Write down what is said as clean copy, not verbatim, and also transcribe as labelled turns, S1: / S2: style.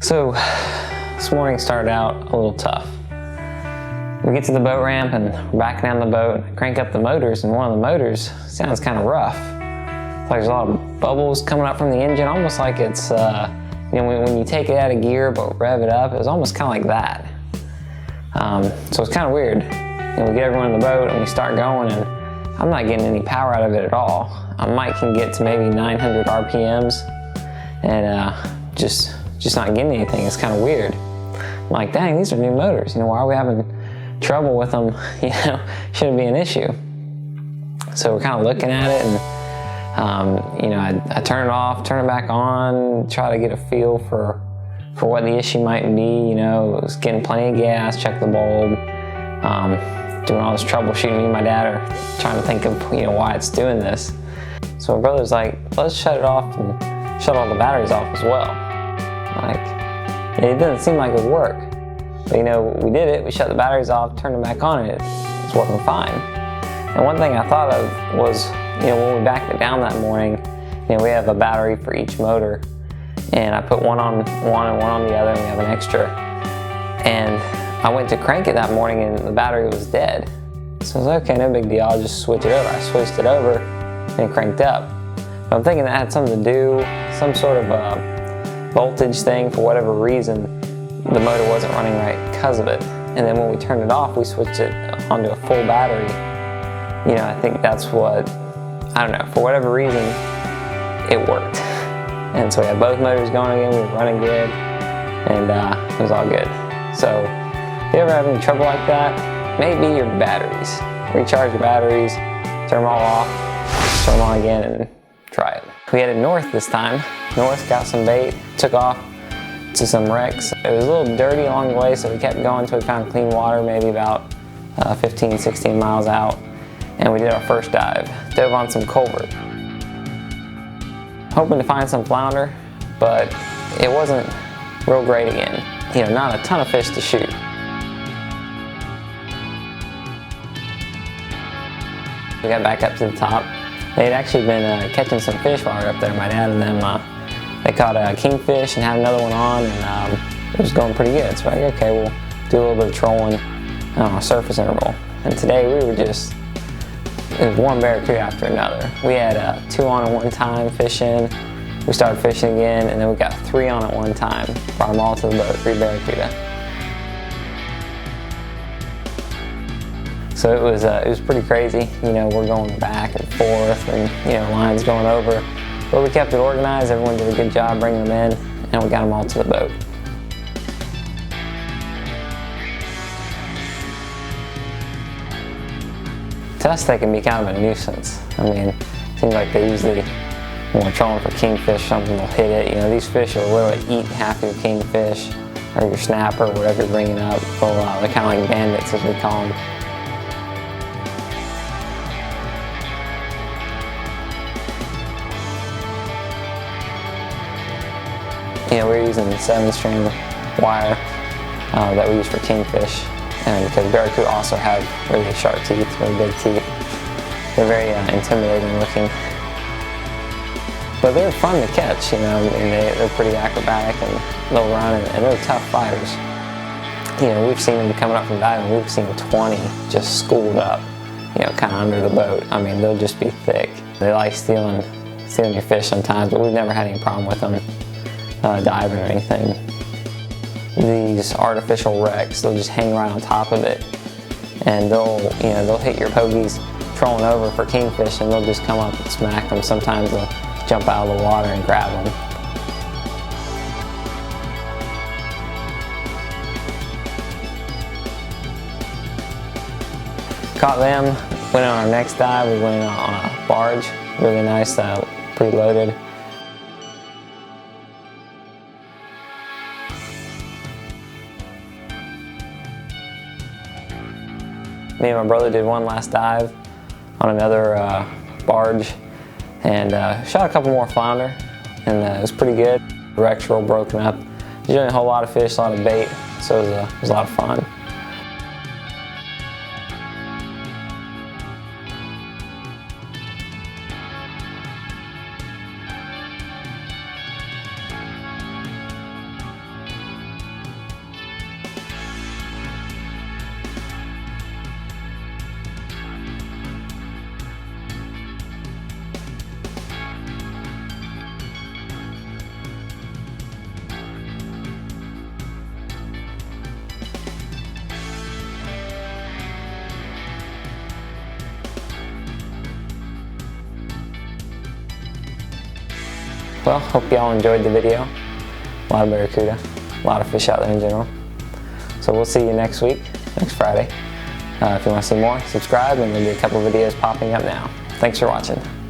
S1: So this morning started out a little tough. We get to the boat ramp and we're backing down the boat, crank up the motors, and one of the motors sounds kind of rough. It's like there's a lot of bubbles coming up from the engine, almost like it's, when you take it out of gear but rev it up, it was almost kind of like that. So it's kind of weird. We get everyone in the boat and we start going, and I'm not getting any power out of it at all. Mike can get to maybe 900 RPMs and just not getting anything. It's kind of weird. I'm like, dang, these are new motors. Why are we having trouble with them? Shouldn't be an issue. So we're kind of looking at it, and I turn it off, turn it back on, try to get a feel for what the issue might be. It was getting plenty of gas, check the bulb, doing all this troubleshooting. Me and my dad are trying to think of why it's doing this. So my brother's like, let's shut it off and shut all the batteries off as well. It doesn't seem like it would work. But we did it, we shut the batteries off, turned them back on, and it's working fine. And one thing I thought of was, when we backed it down that morning, we have a battery for each motor, and I put one on one and one on the other, and we have an extra. And I went to crank it that morning and the battery was dead. So I was like, okay, no big deal, I'll just switch it over. I switched it over and it cranked up. But I'm thinking that had something to do, some sort of voltage thing. For whatever reason, the motor wasn't running right because of it. And then when we turned it off, we switched it onto a full battery. I think that's what, I don't know, for whatever reason, it worked. And so we had both motors going again, we were running good, and it was all good. So if you ever have any trouble like that, maybe your batteries. Recharge your batteries, turn them all off, turn them on again, and try it. We headed north this time. North, got some bait, took off to some wrecks. It was a little dirty along the way, so we kept going until we found clean water, maybe about 15, 16 miles out. And we did our first dive. Dove on some culvert. Hoping to find some flounder, but it wasn't real great again. Not a ton of fish to shoot. We got back up to the top. They had actually been catching some fish while we were up there. My dad and them, they caught a kingfish and had another one on, and it was going pretty good. So we're like, okay, we'll do a little bit of trolling on a surface interval. And today we were just, it was one barracuda after another. We had 2 on at one time fishing. We started fishing again, and then we got 3 on at one time. Brought them all to the boat, 3 barracuda. So it was pretty crazy. We're going back and forth, and lines going over. But we kept it organized. Everyone did a good job bringing them in, and we got them all to the boat. To us, they can be kind of a nuisance. It seems like they usually, when we're trolling for kingfish, something will hit it. These fish will literally eat half your kingfish or your snapper or whatever you're bringing up. They're kind of like bandits, as we call them. We're using 7-strand wire that we use for kingfish, and because barracuda also have really sharp teeth, really big teeth. They're very intimidating looking, but they're fun to catch. They're pretty acrobatic, and they'll run, and they're tough fighters. We've seen them coming up from diving. We've seen 20 just schooled up, kind of under the boat. They'll just be thick. They like stealing your fish sometimes, but we've never had any problem with them diving or anything. These artificial wrecks, they'll just hang right on top of it, and they'll hit your pogies trolling over for kingfish, and they'll just come up and smack them. Sometimes they'll jump out of the water and grab them. Caught them, went on our next dive. We went on a barge, really nice, pretty loaded. Me and my brother did one last dive on another barge, and shot a couple more flounder, and it was pretty good. The wrecks were all broken up. There's usually a whole lot of fish, a lot of bait, so it was a lot of fun. well, hope y'all enjoyed the video. A lot of barracuda, a lot of fish out there in general. So we'll see you next week, next Friday. If you want to see more, subscribe, and there'll be a couple videos popping up now. Thanks for watching.